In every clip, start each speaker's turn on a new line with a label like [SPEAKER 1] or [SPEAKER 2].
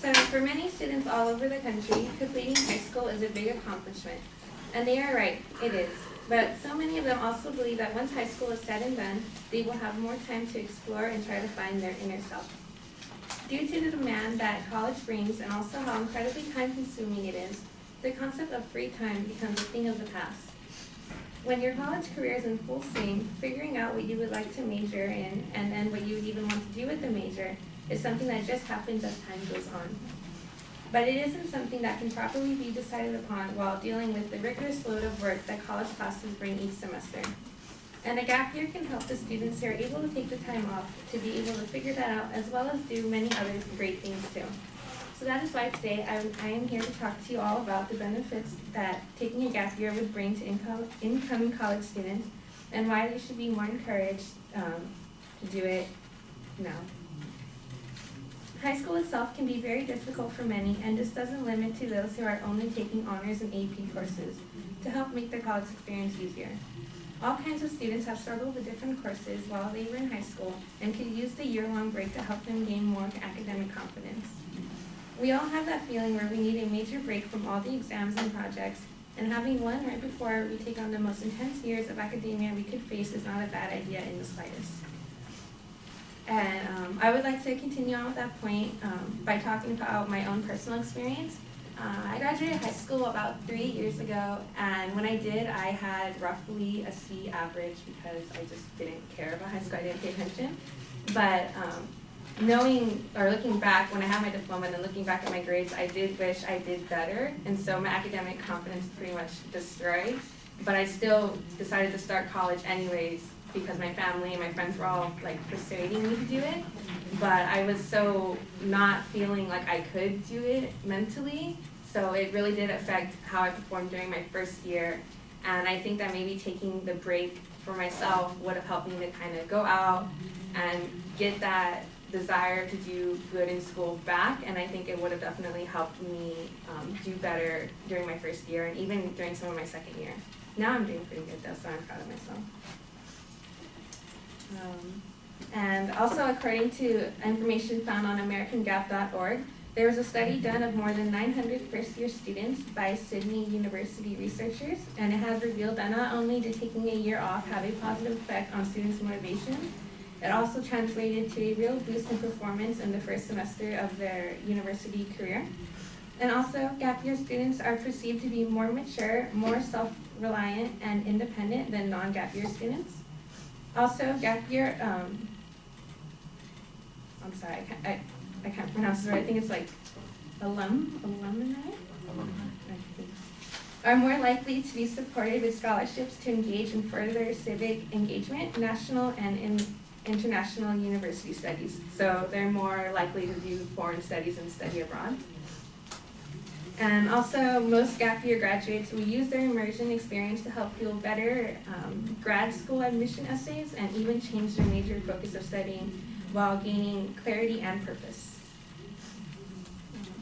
[SPEAKER 1] So for many students all over the country, completing high school is a big accomplishment. And they are right, it is. But so many of them also believe that once high school is said and done, they will have more time to explore and try to find their inner self. Due to the demand that college brings and also how incredibly time-consuming it is, the concept of free time becomes a thing of the past. When your college career is in full swing, figuring out what you would like to major in and then what you would even want to do with the major is something that just happens as time goes on. But it isn't something that can properly be decided upon while dealing with the rigorous load of work that college classes bring each semester. And a gap year can help the students who are able to take the time off to be able to figure that out, as well as do many other great things too. So that is why today I am here to talk to you all about the benefits that taking a gap year would bring to incoming college students and why they should be more encouraged to do it now. High school itself can be very difficult for many, and this doesn't limit to those who are only taking honors and AP courses to help make their college experience easier. All kinds of students have struggled with different courses while they were in high school and could use the year-long break to help them gain more academic confidence. We all have that feeling where we need a major break from all the exams and projects, and having one right before we take on the most intense years of academia we could face is not a bad idea in the slightest. And I would like to continue on with that point by talking about my own personal experience. I graduated high school about 3 years ago, and when I did, I had roughly a C average because I just didn't care about high school. I didn't pay attention. But knowing or looking back, when I had my diploma and then looking back at my grades, I did wish I did better, and so my academic confidence pretty much destroyed. But I still decided to start college anyways, because my family and my friends were all like persuading me to do it, but I was so not feeling like I could do it mentally, so it really did affect how I performed during my first year. And I think that maybe taking the break for myself would have helped me to kind of go out and get that desire to do good in school back, and I think it would have definitely helped me do better during my first year and even during some of my second year. Now I'm doing pretty good though, so I'm proud of myself. And also, according to information found on AmericanGap.org, there was a study done of more than 900 first-year students by Sydney University researchers, and it has revealed that not only did taking a year off have a positive effect on students' motivation, it also translated to a real boost in performance in the first semester of their university career. And also, gap year students are perceived to be more mature, more self-reliant, and independent than non-gap year students. Also, gap year, I'm sorry, I can't pronounce it right. I think it's like alumni? Are more likely to be supported with scholarships to engage in further civic engagement, national and international university studies. So they're more likely to do foreign studies and study abroad. And also, most gap year graduates will use their immersion experience to help fuel better grad school admission essays and even change their major focus of studying while gaining clarity and purpose.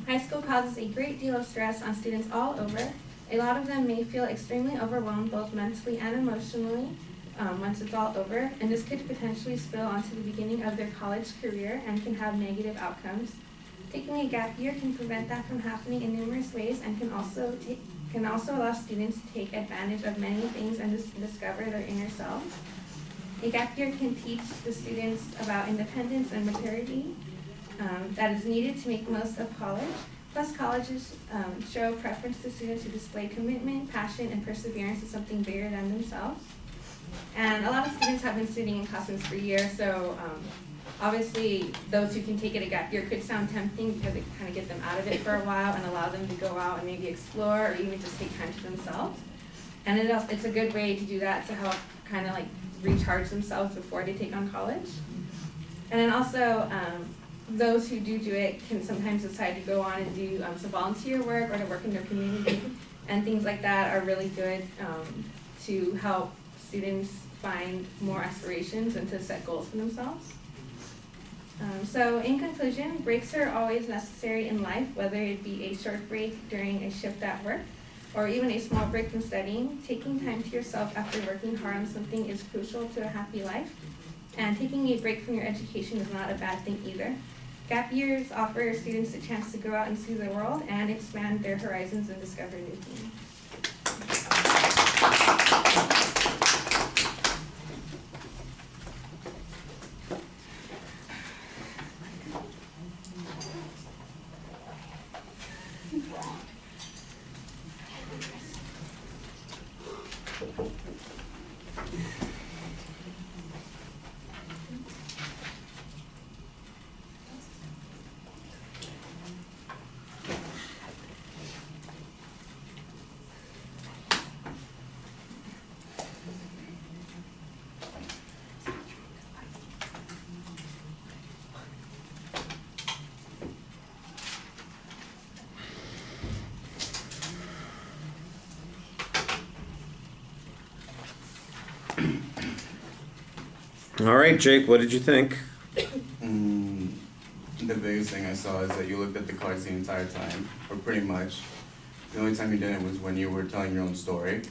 [SPEAKER 1] High school causes a great deal of stress on students all over. A lot of them may feel extremely overwhelmed both mentally and emotionally once it's all over, and this could potentially spill onto the beginning of their college career and can have negative outcomes. Taking a gap year can prevent that from happening in numerous ways and can also allow students to take advantage of many things and discover their inner selves. A gap year can teach the students about independence and maturity that is needed to make the most of college. Plus, colleges show preference to students who display commitment, passion, and perseverance to something bigger than themselves. And a lot of students have been sitting in classrooms for years, so obviously, those who can take it a gap year could sound tempting because it kind of get them out of it for a while and allow them to go out and maybe explore or even just take time to themselves. And it's a good way to do that to help kind of like recharge themselves before they take on college. And then also, those who do it can sometimes decide to go on and do some volunteer work or to work in their community, and things like that are really good to help students find more aspirations and to set goals for themselves. So in conclusion, breaks are always necessary in life, whether it be a short break during a shift at work or even a small break from studying. Taking time to yourself after working hard on something is crucial to a happy life. And taking a break from your education is not a bad thing either. Gap years offer students a chance to go out and see the world and expand their horizons and discover new things.
[SPEAKER 2] All right, Jake, what did you think?
[SPEAKER 3] The biggest thing I saw is that you looked at the cards the entire time, or pretty much. The only time you didn't was when you were telling your own story.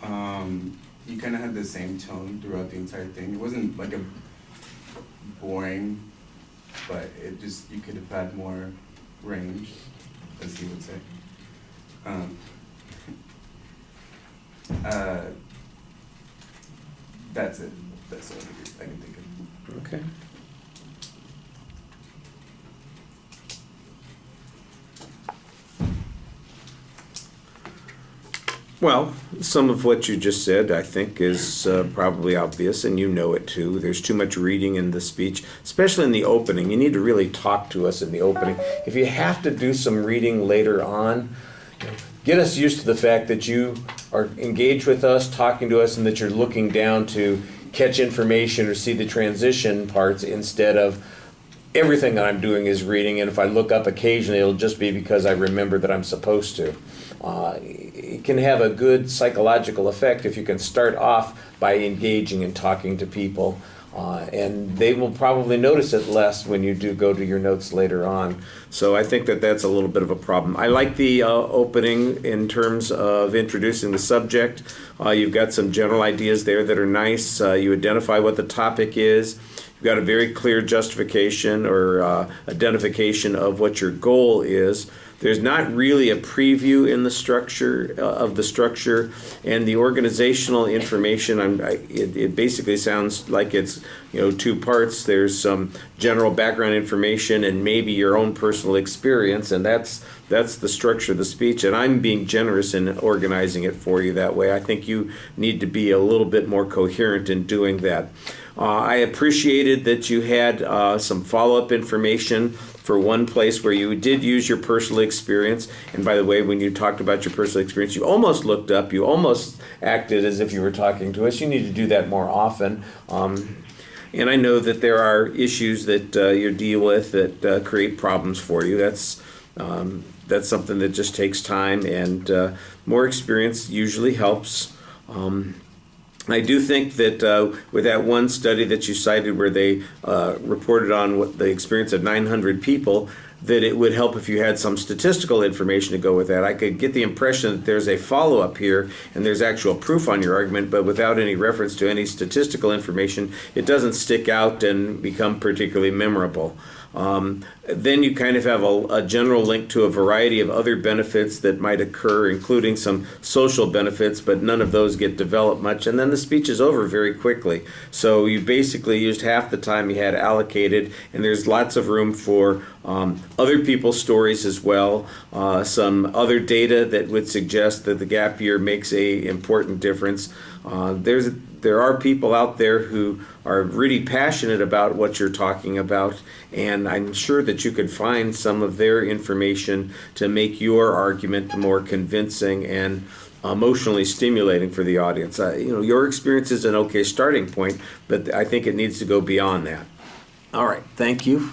[SPEAKER 3] You kind of had the same tone throughout the entire thing. It wasn't like a boring, but it just, you could have had more range, as he would say. That's it. That's the only thing I can think of.
[SPEAKER 2] Okay. Well, some of what you just said, I think, is probably obvious, and you know it too. There's too much reading in the speech, especially in the opening. You need to really talk to us in the opening. If you have to do some reading later on, get us used to the fact that you are engaged with us, talking to us, and that you're looking down to catch information or see the transition parts instead of everything that I'm doing is reading, and if I look up occasionally, it'll just be because I remember that I'm supposed to. It can have a good psychological effect if you can start off by engaging and talking to people, and they will probably notice it less when you do go to your notes later on. So I think that that's a little bit of a problem. I like the opening in terms of introducing the subject. You've got some general ideas there that are nice. You identify what the topic is. You've got a very clear justification or identification of what your goal is. There's not really a preview in the structure of the structure, and the organizational information. It basically sounds like it's two parts. There's some general background information and maybe your own personal experience, and that's the structure of the speech. And I'm being generous in organizing it for you that way. I think you need to be a little bit more coherent in doing that. I appreciated that you had some follow-up information for one place where you did use your personal experience. And by the way, when you talked about your personal experience, you almost looked up, you almost acted as if you were talking to us. You need to do that more often. And I know that there are issues that you deal with that create problems for you. That's something that just takes time, and more experience usually helps. I do think that with that one study that you cited where they reported on what the experience of 900 people, that it would help if you had some statistical information to go with that. I could get the impression that there's a follow-up here and there's actual proof on your argument, but without any reference to any statistical information, it doesn't stick out and become particularly memorable. Then you kind of have a general link to a variety of other benefits that might occur, including some social benefits, but none of those get developed much. And then the speech is over very quickly. So you basically used half the time you had allocated, and there's lots of room for other people's stories as well, some other data that would suggest that the gap year makes a important difference. There are people out there who are really passionate about what you're talking about, and I'm sure that you could find some of their information to make your argument more convincing and emotionally stimulating for the audience. Your experience is an okay starting point, but I think it needs to go beyond that. All right, thank you.